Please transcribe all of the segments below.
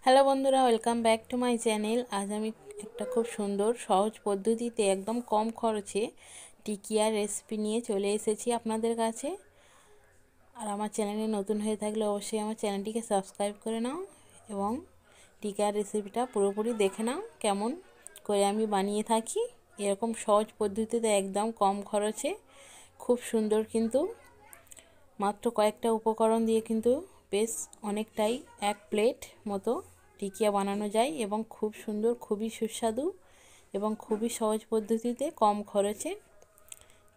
Hello বন্ধুরা, welcome back to my channel. আজ আমি একটা খুব সুন্দর সহজ পদ্ধতিতে একদম কম খরচে টিকিয়ার রেসিপি নিয়ে চলে এসেছি আপনাদের কাছে। আর আমার চ্যানেলে নতুন হয়ে থাকলে অবশ্যই আমার চ্যানেলটিকে সাবস্ক্রাইব করে নাও এবং টিকিয়ার রেসিপিটা পুরোপুরি দেখে নাও কেমন করে আমি বানিয়ে থাকি। এরকম সহজ পদ্ধতিতে একদম কম খরচে খুব সুন্দর, কিন্তু মাত্র কয়েকটা উপকরণ দিয়ে কিন্তু বেশ অনেকটাই এক প্লেট মতো টিকিয়া বানানো যায় এবং খুব সুন্দর, খুবই সুস্বাদু এবং খুবই সহজ পদ্ধতিতে কম খরচে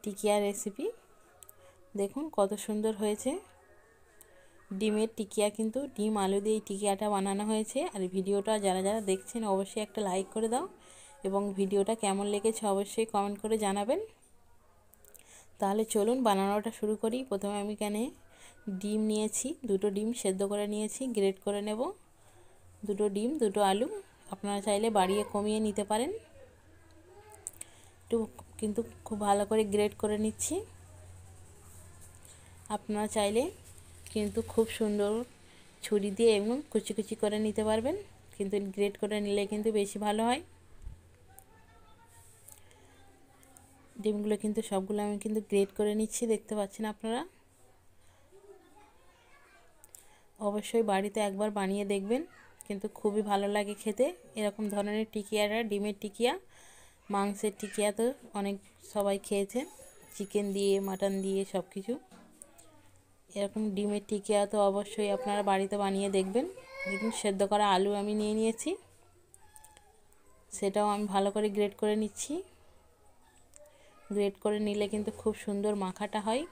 টিকিয়া রেসিপি। দেখুন কত সুন্দর হয়েছে। ডিমের টিকিয়া, কিন্তু ডিম আলু দিয়ে এই টিকিয়াটা বানানো হয়েছে। আর ভিডিওটা যারা যারা দেখছেন অবশ্যই একটা লাইক করে দাও এবং ভিডিওটা কেমন লেগেছে অবশ্যই কমেন্ট করে জানাবেন। তাহলে চলুন বানানোটা শুরু করি। প্রথমে আমি এখানে ডিম নিয়েছি, দুটো ডিম সেদ্ধ করে নিয়েছি, গ্রেট করে নেব। দুটো ডিম, দুটো আলু, আপনারা চাইলে বাড়িয়ে কমিয়ে নিতে পারেন। একটু কিন্তু খুব ভালো করে গ্রেট করে নিচ্ছি। আপনারা চাইলে কিন্তু খুব সুন্দর ছুরি দিয়ে এবং কুচি কুচি করে নিতে পারবেন, কিন্তু গ্রেট করে নিলে কিন্তু বেশি ভালো হয়। ডিমগুলো কিন্তু সবগুলো আমি কিন্তু গ্রেট করে নিচ্ছি, দেখতে পাচ্ছেন আপনারা। অবশ্যই বাড়িতে একবার বানিয়ে দেখবেন, কিন্তু খুবই ভালো লাগে খেতে। এরকম ধরনের টিকিয়াটা, ডিমের টিকিয়া, মাংসের টিকিয়া তো অনেক সবাই খেয়েছে, চিকেন দিয়ে, মাটন দিয়ে, সব কিছু। এরকম ডিমের টিকিয়া তো অবশ্যই আপনারা বাড়িতে বানিয়ে দেখবেন। দেখুন সেদ্ধ করা আলু আমি নিয়ে নিয়েছি, সেটাও আমি ভালো করে গ্রেট করে নিচ্ছি। গ্রেট করে নিলে কিন্তু খুব সুন্দর মাখাটা হয়।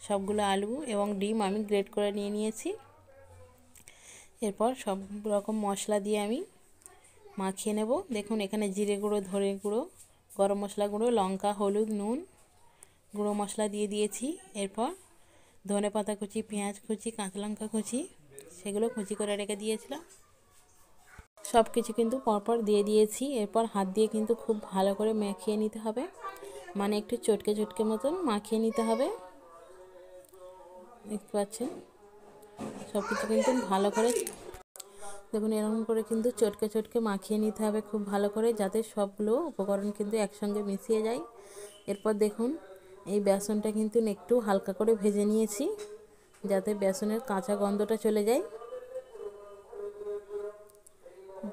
সবগুলো আলু এবং ডিম আমি গ্রেট করে নিয়ে নিয়েছি। এরপর সব রকম মশলা দিয়ে আমি মাখিয়ে নেব। দেখুন এখানে জিরে গুঁড়ো, ধনে গুঁড়ো, গরম মশলা গুঁড়ো, লঙ্কা, হলুদ, নুন, গুঁড়ো মশলা দিয়ে দিয়েছি। এরপর ধনে পাতা কুচি, পেঁয়াজ কুচি, কাঁচা লঙ্কা কুচি, সেগুলো কুচি করে রেখে দিয়েছিলাম। সব কিছু কিন্তু পরপর দিয়ে দিয়েছি। এরপর হাত দিয়ে কিন্তু খুব ভালো করে মাখিয়ে নিতে হবে, মানে একটু চটকে চটকে মতন মাখিয়ে নিতে হবে। দেখতে পাচ্ছেন সব কিছু কিন্তু ভালো করে, দেখুন এরকম করে কিন্তু চটকে চটকে মাখিয়ে নিতে হবে খুব ভালো করে, যাতে সবগুলো উপকরণ কিন্তু একসঙ্গে মিশিয়ে যায়। এরপর দেখুন এই বেসনটা কিন্তু একটু হালকা করে ভেজে নিয়েছি, যাতে বেসনের কাঁচা গন্ধটা চলে যায়।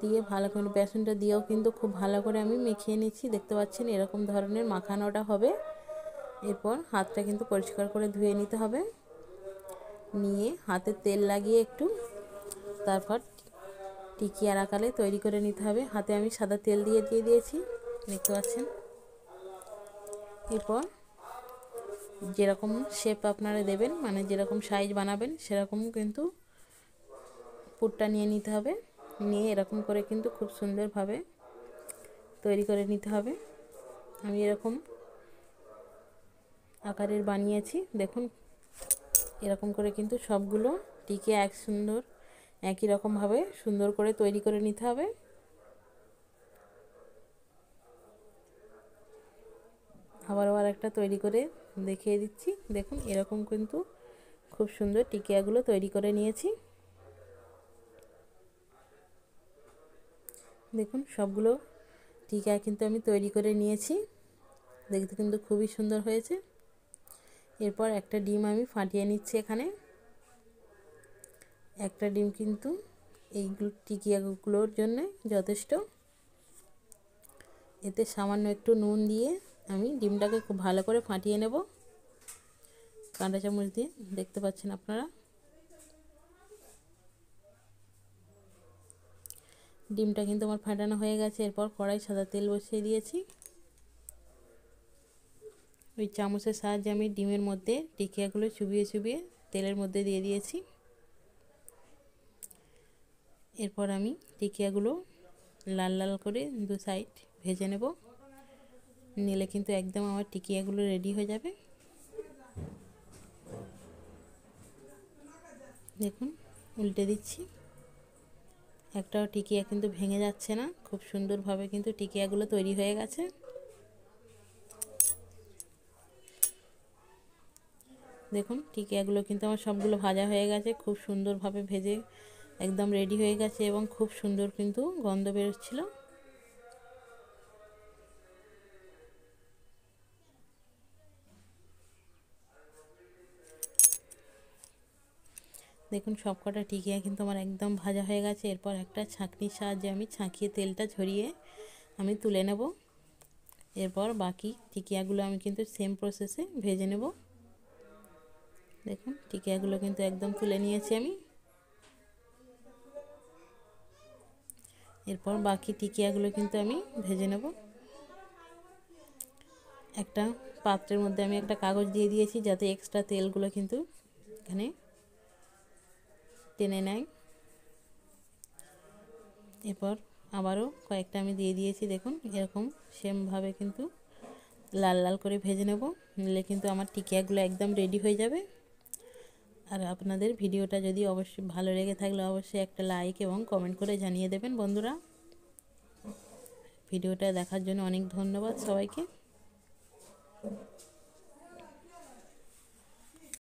দিয়ে ভালো করে বেসনটা দিয়েও কিন্তু খুব ভালো করে আমি মেখিয়ে নিচ্ছি। দেখতে পাচ্ছেন এরকম ধরনের মাখানোটা হবে। এরপর হাতটা কিন্তু পরিষ্কার করে ধুয়ে নিতে হবে, নিয়ে হাতে তেল লাগিয়ে একটু, তারপর টিকিয়ার আকারে তৈরি করে নিতে হবে। হাতে আমি সাদা তেল দিয়ে দিয়েছি, দেখতে পাচ্ছেন। এরপর যেরকম শেপ আপনারা দেবেন, মানে যেরকম সাইজ বানাবেন সেরকম কিন্তু পুরটা নিয়ে নিতে হবে। নিয়ে এরকম করে কিন্তু খুব সুন্দরভাবে তৈরি করে নিতে হবে। আমি এরকম আকারের বানিয়েছি। দেখুন এরকম করে কিন্তু সবগুলো টিকিয়া একই রকমভাবে সুন্দর করে তৈরি করে নিতে হবে। আবার একটা তৈরি করে দেখিয়ে দিচ্ছি। দেখুন এরকম কিন্তু খুব সুন্দর টিকিয়াগুলো তৈরি করে নিয়েছি। দেখুন সবগুলো টিকিয়া কিন্তু আমি তৈরি করে নিয়েছি, দেখতে কিন্তু খুবই সুন্দর হয়েছে। এরপর একটা ডিম আমি ফাটিয়ে নিচ্ছি। এখানে একটা ডিম কিন্তু এইগুলো টিকিয়াগুলোর জন্য যথেষ্ট। এতে সামান্য একটু নুন দিয়ে আমি ডিমটাকে খুব ভালো করে ফাটিয়ে নেব কাঁটা চামচ দিয়ে, দেখতে পাচ্ছেন আপনারা। ডিমটা কিন্তু আমার ফাটানো হয়ে গেছে। এরপর কড়াই সাদা তেল বসিয়ে দিয়েছি। ওই চামচের সাহায্যে আমি ডিমের মধ্যে টিকিয়াগুলো চুবিয়ে চুবিয়ে তেলের মধ্যে দিয়ে দিয়েছি। এরপর আমি টিকিয়াগুলো লাল লাল করে দু সাইড ভেজে নেব, নিলে কিন্তু একদম আমার টিকিয়াগুলো রেডি হয়ে যাবে। দেখুন উল্টে দিচ্ছি, একটাও টিকিয়া কিন্তু ভেঙে যাচ্ছে না, খুব সুন্দরভাবে কিন্তু টিকিয়াগুলো তৈরি হয়ে গেছে। দেখুন টিকিয়াগুলো কিন্তু আমার সবগুলো ভাজা হয়ে গেছে, খুব সুন্দরভাবে ভেজে একদম রেডি হয়ে গেছে এবং খুব সুন্দর কিন্তু গন্ধ বেরোচ্ছিল। দেখুন সবকটা টিকিয়া কিন্তু আমার একদম ভাজা হয়ে গেছে। এরপর একটা ছাঁকনির সাহায্যে আমি ছাঁকিয়ে তেলটা ঝরিয়ে আমি তুলে নেব। এরপর বাকি টিকিয়াগুলো আমি কিন্তু সেম প্রসেসে ভেজে নেব। দেখুন টিকিয়াগুলো কিন্তু একদম তুলে নিয়েছি আমি। এরপর বাকি টিকিয়াগুলো কিন্তু আমি ভেজে নেব। একটা পাত্রের মধ্যে আমি একটা কাগজ দিয়ে দিয়েছি যাতে এক্সট্রা তেলগুলো কিন্তু এখানে টেনে নেয়। এরপর আবারও কয়েকটা আমি দিয়ে দিয়েছি। দেখুন এরকম সেমভাবে কিন্তু লাল লাল করে ভেজে নেব, নিলে কিন্তু আমার টিকিয়াগুলো একদম রেডি হয়ে যাবে। আর আপনাদের ভিডিওটা যদি অবশ্যই ভালো লেগে থাকলে অবশ্যই একটা লাইক এবং কমেন্ট করে জানিয়ে দেবেন বন্ধুরা। ভিডিওটা দেখার জন্য অনেক ধন্যবাদ সবাইকে।